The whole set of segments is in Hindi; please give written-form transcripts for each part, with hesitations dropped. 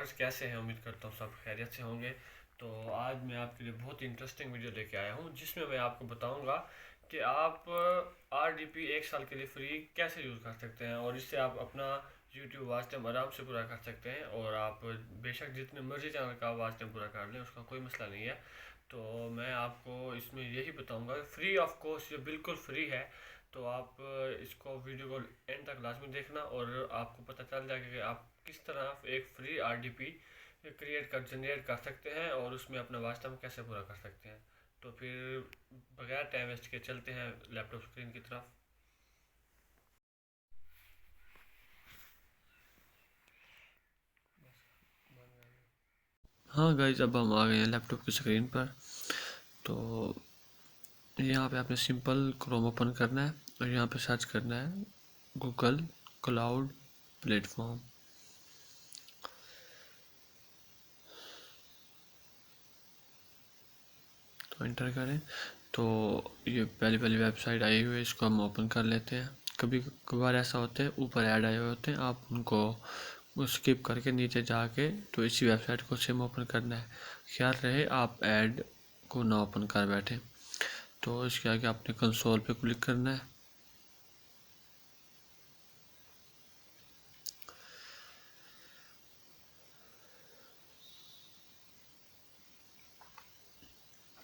व्यूअर्स कैसे हैं। उम्मीद करता हूँ सब खैरियत से होंगे। तो आज मैं आपके लिए बहुत इंटरेस्टिंग वीडियो लेके आया हूँ जिसमें मैं आपको बताऊंगा कि आप RDP 1 साल के लिए फ्री कैसे यूज़ कर सकते हैं और इससे आप अपना यूट्यूब वॉच टाइम आराम से पूरा कर सकते हैं। और आप बेशक जितने मर्जी चैनल का वॉच टाइम पूरा कर लें, उसका कोई मसला नहीं है। तो मैं आपको इसमें यही बताऊंगा, फ्री ऑफ कॉस्ट, ये बिल्कुल फ्री है। तो आप इसको वीडियो को एंड तक लाजमी देखना और आपको पता चल जाएगा कि आप किस तरह एक फ्री RDP जनरेट कर सकते हैं और उसमें अपना वॉच टाइम कैसे पूरा कर सकते हैं। तो फिर बगैर टाइम वेस्ट के चलते हैं लैपटॉप स्क्रीन की तरफ। हाँ गाइज, अब हम आ गए हैं लैपटॉप की स्क्रीन पर। तो यहाँ पे आपने सिंपल क्रोम ओपन करना है और यहाँ पे सर्च करना है गूगल क्लाउड प्लेटफॉर्म। तो इंटर करें तो ये पहली पहली वेबसाइट आई हुई है, इसको हम ओपन कर लेते हैं। कभी कभार ऐसा होता है ऊपर ऐड आए हुए होते हैं, आप उनको स्किप करके नीचे जाके तो इसी वेबसाइट को सेम ओपन करना है। ख्याल रहे आप ऐड को ना ओपन कर बैठे। तो इसके आगे आपने कंसोल पे क्लिक करना है।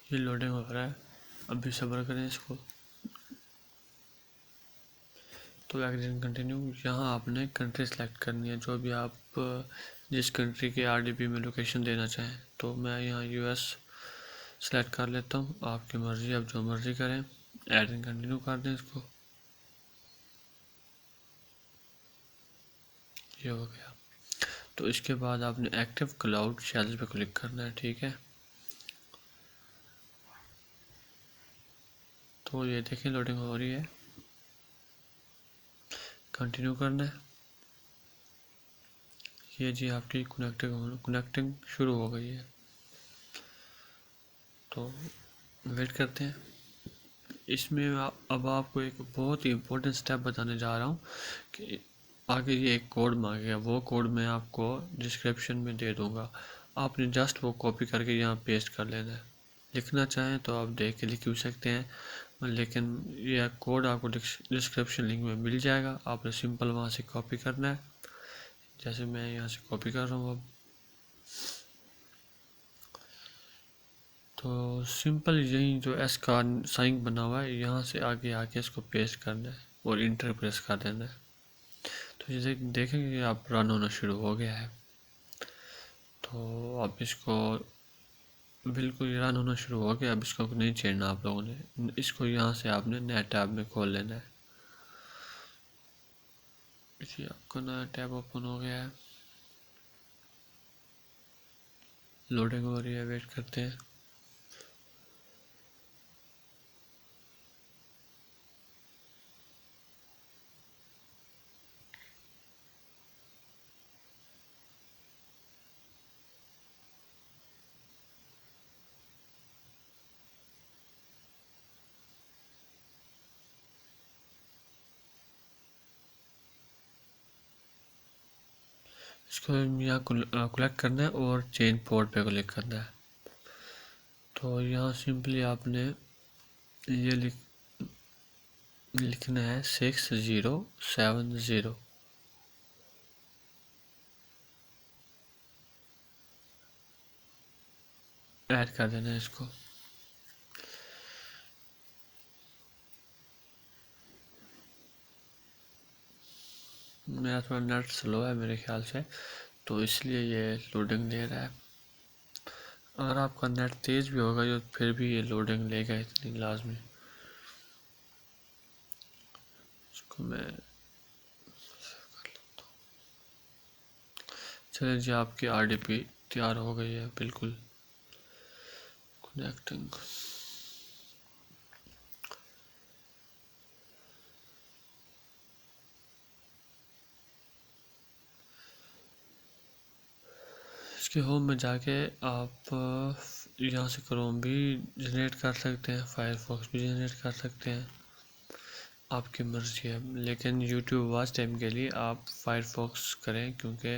ये लोडिंग हो रहा है, अभी सब्र करें इसको। तो एग्रीन कंटिन्यू, यहाँ आपने कंट्री सेलेक्ट करनी है, जो भी आप जिस कंट्री के RDP में लोकेशन देना चाहें। तो मैं यहाँ US सेलेक्ट कर लेता हूँ, आपकी मर्ज़ी, आप जो मर्ज़ी करें। ऐड एंड कंटिन्यू कर दें इसको। ये हो गया। तो इसके बाद आपने एक्टिव क्लाउड शेल्स पे क्लिक करना है, ठीक है। तो ये देखें लोडिंग हो रही है, कंटिन्यू करना है। ये जी आपकी कनेक्टिंग शुरू हो गई है। तो वेट करते हैं। इसमें अब आपको एक बहुत ही इम्पोर्टेंट स्टेप बताने जा रहा हूँ कि आगे ये एक कोड मांगेगा, वो कोड मैं आपको डिस्क्रिप्शन में दे दूँगा। आपने जस्ट वो कॉपी करके यहाँ पेस्ट कर लेना है। लिखना चाहें तो आप देख के लिख भी सकते हैं, लेकिन यह कोड आपको डिस्क्रिप्शन लिंक में मिल जाएगा। आपने सिंपल वहाँ से कॉपी करना है, जैसे मैं यहाँ से कॉपी कर रहा हूँ अब। तो सिंपल यही जो एस का साइन बना हुआ है, यहाँ से आगे आके इसको पेस्ट करना है और इंटर प्रेस कर देना है। तो जैसे देखेंगे आप रन होना शुरू हो गया है। तो आप इसको बिल्कुल रन होना शुरू हो गया। अब इसको नहीं छेड़ना आप लोगों ने, इसको यहाँ से आपने नया टैब में खोल लेना है। जी आपका नया टैब ओपन हो गया है, लोडिंग हो रही है, वेट करते हैं। इसको यहाँ कलेक्ट करना है और चेंज पोर्ट पे क्लिक करना है। तो यहाँ सिंपली आपने ये लिखना है 6070। ऐड कर देना है इसको। मेरा थोड़ा नेट स्लो है मेरे ख्याल से, तो इसलिए ये लोडिंग ले रहा है। अगर आपका नेट तेज़ भी होगा तो फिर भी ये लोडिंग लेगा इतनी लाजमी। इसको मैं चलिए जी, आपकी RDP तैयार हो गई है बिल्कुल। कनेक्टिंग। इसके होम में जाके आप यहाँ से क्रोम भी जनरेट कर सकते हैं, फायरफॉक्स भी जनरेट कर सकते हैं, आपकी मर्ज़ी है। लेकिन यूट्यूब वॉच टाइम के लिए आप फायरफॉक्स करें, क्योंकि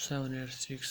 786.